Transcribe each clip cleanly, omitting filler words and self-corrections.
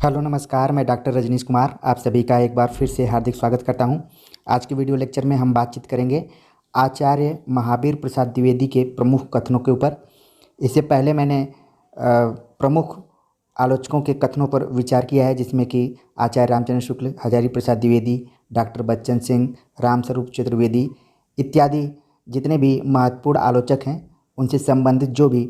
Hello नमस्कार, मैं doctor Rajneesh Kumar आप सभी का एक बार फिर से हार्दिक स्वागत करता हूं। आज के वीडियो लेक्चर में हम बातचीत करेंगे आचार्य महावीर प्रसाद द्विवेदी के प्रमुख कथनों के ऊपर। इससे पहले मैंने प्रमुख आलोचकों के कथनों पर विचार किया है, जिसमें कि आचार्य रामचंद्र शुक्ल, हजारी प्रसाद द्विवेदी, डॉक्टर बच्चन सिंह, रामस्वरूप चतुर्वेदी इत्यादि जितने भी महत्वपूर्ण आलोचक हैं, उनसे संबंधित जो भी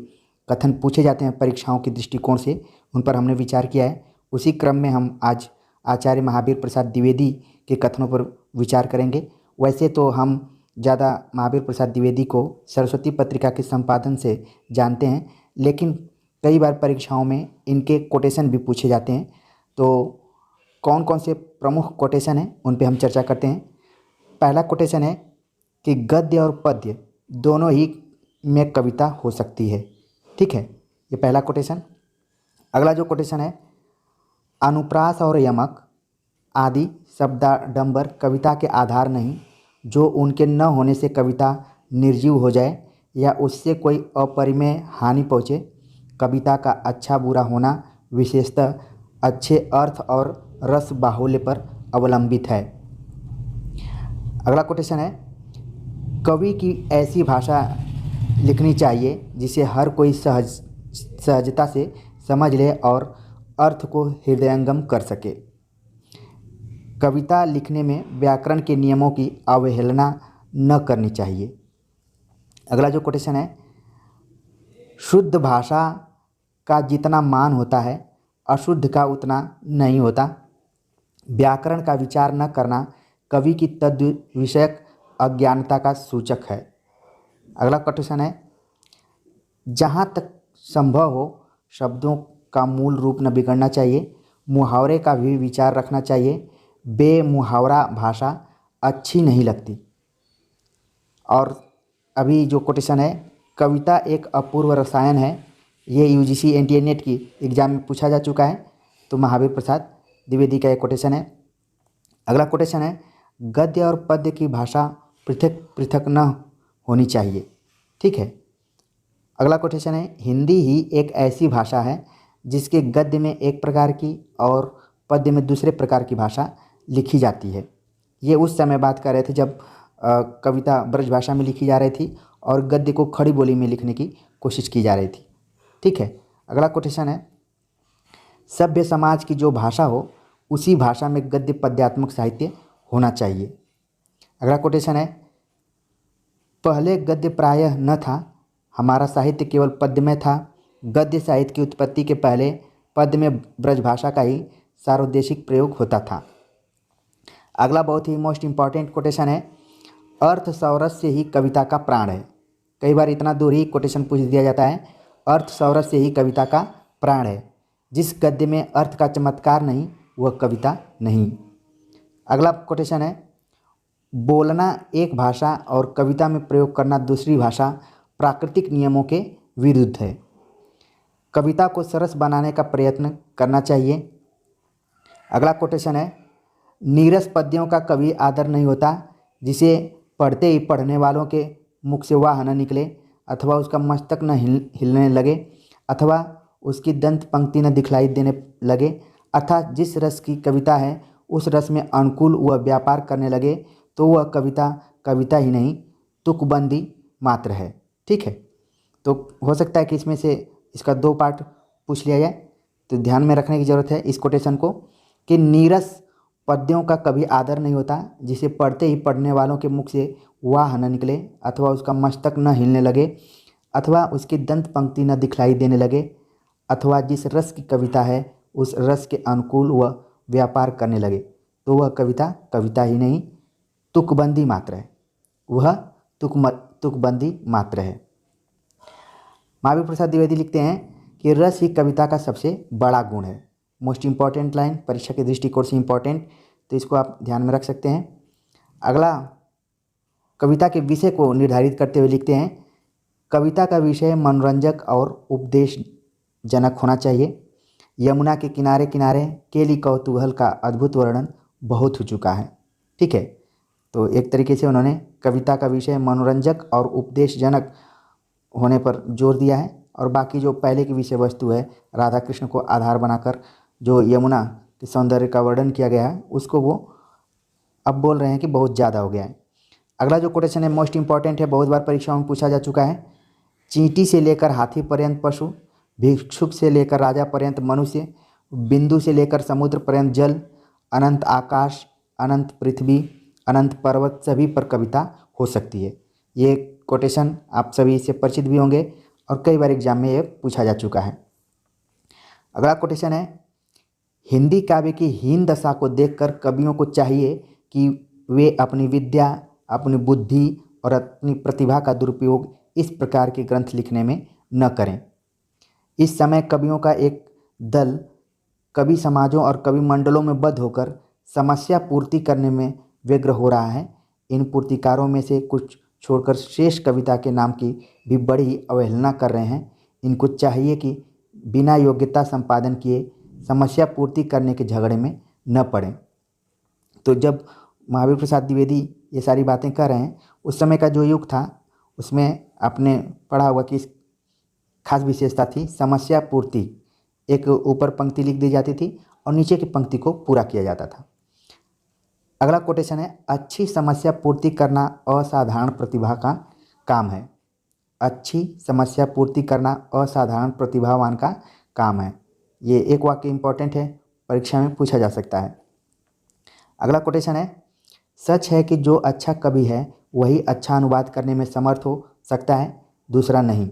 कथन पूछे जाते हैं परीक्षाओं के दृष्टिकोण से, उन पर हमने विचार किया है। उसी क्रम में हम आज आचार्य महावीर प्रसाद द्विवेदी के कथनों पर विचार करेंगे। वैसे तो हम ज़्यादा महावीर प्रसाद द्विवेदी को सरस्वती पत्रिका के संपादन से जानते हैं, लेकिन कई बार परीक्षाओं में इनके कोटेशन भी पूछे जाते हैं। तो कौन कौन से प्रमुख कोटेशन हैं उन पे हम चर्चा करते हैं। पहला कोटेशन है कि गद्य और पद्य दोनों ही में कविता हो सकती है। ठीक है, ये पहला कोटेशन। अगला जो कोटेशन है, अनुप्रास और यमक आदि शब्दाडंबर कविता के आधार नहीं, जो उनके न होने से कविता निर्जीव हो जाए या उससे कोई अपरिमेय हानि पहुँचे। कविता का अच्छा बुरा होना विशेषतः अच्छे अर्थ और रस बाहुल्य पर अवलंबित है। अगला कोटेशन है, कवि की ऐसी भाषा लिखनी चाहिए जिसे हर कोई सहजता से समझ ले और अर्थ को हृदयंगम कर सके। कविता लिखने में व्याकरण के नियमों की अवहेलना न करनी चाहिए। अगला जो कोटेशन है, शुद्ध भाषा का जितना मान होता है अशुद्ध का उतना नहीं होता। व्याकरण का विचार न करना कवि की तद विषयक अज्ञानता का सूचक है। अगला कोटेशन है, जहाँ तक संभव हो शब्दों का मूल रूप न बिगड़ना चाहिए। मुहावरे का भी विचार रखना चाहिए। बेमुहावरा भाषा अच्छी नहीं लगती। और अभी जो कोटेशन है, कविता एक अपूर्व रसायन है। ये यूजीसी एनटीए नेट की एग्ज़ाम में पूछा जा चुका है। तो महावीर प्रसाद द्विवेदी का एक कोटेशन है। अगला कोटेशन है, गद्य और पद्य की भाषा पृथक पृथक न होनी चाहिए। ठीक है। अगला कोटेशन है, हिंदी ही एक ऐसी भाषा है जिसके गद्य में एक प्रकार की और पद्य में दूसरे प्रकार की भाषा लिखी जाती है। ये उस समय बात कर रहे थे जब कविता ब्रज भाषा में लिखी जा रही थी और गद्य को खड़ी बोली में लिखने की कोशिश की जा रही थी। ठीक है। अगला कोटेशन है, सभ्य समाज की जो भाषा हो उसी भाषा में गद्य पद्यात्मक साहित्य होना चाहिए। अगला कोटेशन है, पहले गद्य प्रायः न था, हमारा साहित्य केवल पद्य में था। गद्य साहित्य की उत्पत्ति के पहले पद्य में ब्रज भाषा का ही सार्वदेशिक प्रयोग होता था। अगला बहुत ही मोस्ट इम्पॉर्टेंट कोटेशन है, अर्थ सौरस से ही कविता का प्राण है। कई बार इतना दूर ही कोटेशन पूछ दिया जाता है, अर्थ सौरस से ही कविता का प्राण है। जिस गद्य में अर्थ का चमत्कार नहीं वह कविता नहीं। अगला कोटेशन है, बोलना एक भाषा और कविता में प्रयोग करना दूसरी भाषा प्राकृतिक नियमों के विरुद्ध है। कविता को सरस बनाने का प्रयत्न करना चाहिए। अगला कोटेशन है, नीरस पद्यों का कभी आदर नहीं होता, जिसे पढ़ते ही पढ़ने वालों के मुख से वाह न निकले अथवा उसका मस्तक न हिलने लगे अथवा उसकी दंत पंक्ति न दिखलाई देने लगे, अर्थात जिस रस की कविता है उस रस में अनुकूल वह व्यापार करने लगे तो वह कविता कविता ही नहीं तुकबंदी मात्र है। ठीक है। तो हो सकता है कि इसमें से इसका 2 पार्ट पूछ लिया जाए, तो ध्यान में रखने की ज़रूरत है इस कोटेशन को कि नीरस पद्यों का कभी आदर नहीं होता, जिसे पढ़ते ही पढ़ने वालों के मुख से वाह न निकले अथवा उसका मस्तक न हिलने लगे अथवा उसकी दंत पंक्ति न दिखलाई देने लगे, अथवा जिस रस की कविता है उस रस के अनुकूल वह व्यापार करने लगे तो वह कविता कविता ही नहीं तुकबंदी मात्र है। वह तुकबंदी मात्र है। महावीर प्रसाद द्विवेदी लिखते हैं कि रस ही कविता का सबसे बड़ा गुण है। मोस्ट इम्पॉर्टेंट लाइन, परीक्षा के दृष्टिकोण से इम्पॉर्टेंट, तो इसको आप ध्यान में रख सकते हैं। अगला, कविता के विषय को निर्धारित करते हुए लिखते हैं, कविता का विषय मनोरंजक और उपदेशजनक होना चाहिए। यमुना के किनारे किनारे केली कौतूहल का अद्भुत वर्णन बहुत हो चुका है। ठीक है। तो एक तरीके से उन्होंने कविता का विषय मनोरंजक और उपदेशजनक होने पर जोर दिया है और बाकी जो पहले की विषय वस्तु है राधा कृष्ण को आधार बनाकर जो यमुना के सौंदर्य का वर्णन किया गया है उसको वो अब बोल रहे हैं कि बहुत ज़्यादा हो गया है। अगला जो कोटेशन है मोस्ट इंपॉर्टेंट है, बहुत बार परीक्षाओं में पूछा जा चुका है। चींटी से लेकर हाथी पर्यंत पशु, भिक्षुक से लेकर राजा पर्यंत मनुष्य, बिंदु से लेकर समुद्र पर्यंत जल, अनंत आकाश, अनंत पृथ्वी, अनंत पर्वत, सभी पर कविता हो सकती है। ये कोटेशन आप सभी इससे परिचित भी होंगे और कई बार एग्जाम में ये पूछा जा चुका है। अगला कोटेशन है, हिंदी काव्य की हीन दशा को देखकर कवियों को चाहिए कि वे अपनी विद्या, अपनी बुद्धि और अपनी प्रतिभा का दुरुपयोग इस प्रकार के ग्रंथ लिखने में न करें। इस समय कवियों का एक दल कवि समाजों और कवि मंडलों में बद्ध होकर समस्या पूर्ति करने में व्यग्र हो रहा है। इन पूर्तिकारों में से कुछ छोड़कर शेष कविता के नाम की भी बड़ी अवहेलना कर रहे हैं। इनको चाहिए कि बिना योग्यता संपादन किए समस्या पूर्ति करने के झगड़े में न पड़ें। तो जब महावीर प्रसाद द्विवेदी ये सारी बातें कर रहे हैं, उस समय का जो युग था उसमें आपने पढ़ा होगा कि खास विशेषता थी समस्या पूर्ति। एक ऊपर पंक्ति लिख दी जाती थी और नीचे की पंक्ति को पूरा किया जाता था। अगला कोटेशन है, अच्छी समस्या पूर्ति करना असाधारण प्रतिभा का काम है। अच्छी समस्या पूर्ति करना असाधारण प्रतिभावान का काम है। ये एक वाक्य इंपॉर्टेंट है, परीक्षा में पूछा जा सकता है। अगला कोटेशन है, सच है कि जो अच्छा कवि है वही अच्छा अनुवाद करने में समर्थ हो सकता है, दूसरा नहीं,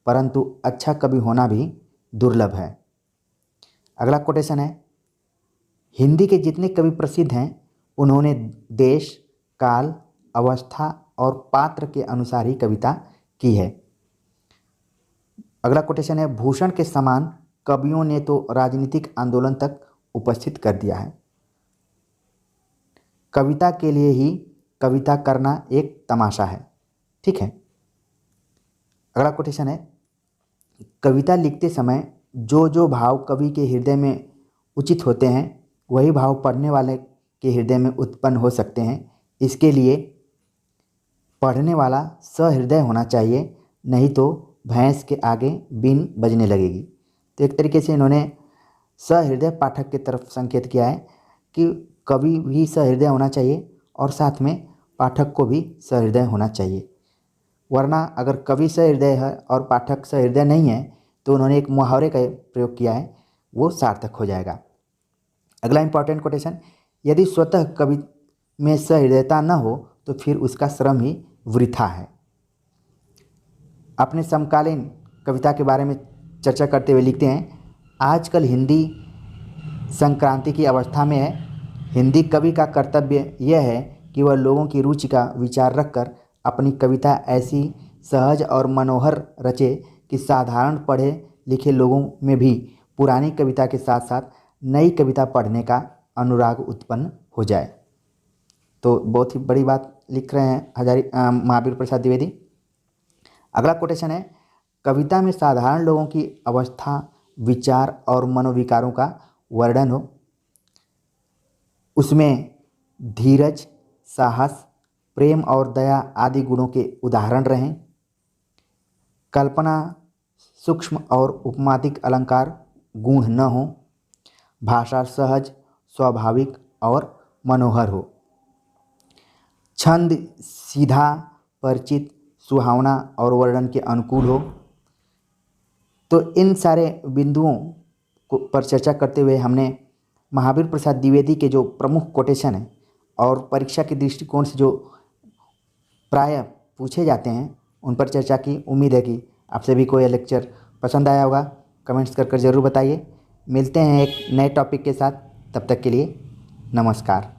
परंतु अच्छा कवि होना भी दुर्लभ है। अगला कोटेशन है, हिंदी के जितने कवि प्रसिद्ध हैं उन्होंने देश, काल, अवस्था और पात्र के अनुसार ही कविता की है। अगला कोटेशन है, भूषण के समान कवियों ने तो राजनीतिक आंदोलन तक उपस्थित कर दिया है। कविता के लिए ही कविता करना एक तमाशा है। ठीक है। अगला कोटेशन है, कविता लिखते समय जो जो भाव कवि के हृदय में उचित होते हैं वही भाव पढ़ने वाले के हृदय में उत्पन्न हो सकते हैं। इसके लिए पढ़ने वाला सहृदय होना चाहिए, नहीं तो भैंस के आगे बीन बजने लगेगी। तो एक तरीके से इन्होंने सहृदय पाठक की तरफ संकेत किया है कि कवि भी सहृदय होना चाहिए और साथ में पाठक को भी सहृदय होना चाहिए। वरना अगर कवि सहृदय है और पाठक सहृदय नहीं है तो उन्होंने एक मुहावरे का प्रयोग किया है, वो सार्थक हो जाएगा। अगला इंपॉर्टेंट कोटेशन, यदि स्वतः कवि में सहृदयता न हो तो फिर उसका श्रम ही वृथा है। अपने समकालीन कविता के बारे में चर्चा करते हुए लिखते हैं, आजकल हिंदी संक्रांति की अवस्था में है। हिंदी कवि का कर्तव्य यह है कि वह लोगों की रुचि का विचार रखकर अपनी कविता ऐसी सहज और मनोहर रचे कि साधारण पढ़े लिखे लोगों में भी पुरानी कविता के साथ साथ नई कविता पढ़ने का अनुराग उत्पन्न हो जाए। तो बहुत ही बड़ी बात लिख रहे हैं महावीर प्रसाद द्विवेदी। अगला कोटेशन है, कविता में साधारण लोगों की अवस्था, विचार और मनोविकारों का वर्णन हो। उसमें धीरज, साहस, प्रेम और दया आदि गुणों के उदाहरण रहें। कल्पना, सूक्ष्म और उपमादिक अलंकार गूढ़ न हो। भाषा सहज, स्वाभाविक और मनोहर हो। छंद सीधा, परिचित, सुहावना और वर्णन के अनुकूल हो। तो इन सारे बिंदुओं को पर चर्चा करते हुए हमने महावीर प्रसाद द्विवेदी के जो प्रमुख कोटेशन हैं और परीक्षा के दृष्टिकोण से जो प्रायः पूछे जाते हैं उन पर चर्चा की। उम्मीद है कि आप सभी को यह लेक्चर पसंद आया होगा। कमेंट्स कर ज़रूर बताइए। मिलते हैं एक नए टॉपिक के साथ, तब तक के लिए नमस्कार।